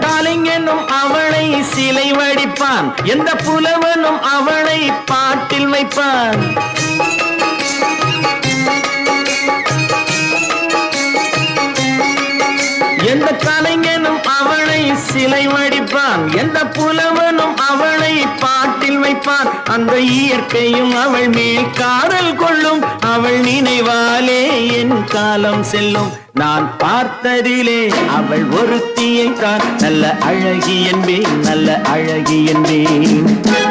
கலைஞனும் அவளை சிலை வடிப்பான், எந்த புலவனும் அவளை பாட்டில் வைப்பான். எந்த கலைஞனும் அவளை சிலை வடிப்பான், எந்த புலவனும் அவளை பாட்டில் வைப்பான். அந்த இயற்கையும் அவள் மேல் காதல் கொள்ளும், அவள் நினைவாலே என் காலம் செல்லும். நான் பார்த்ததிலே அவள் ஒருத்தியை தான் நல்ல அழகி என்பேன், நல்ல அழகி என்பேன்.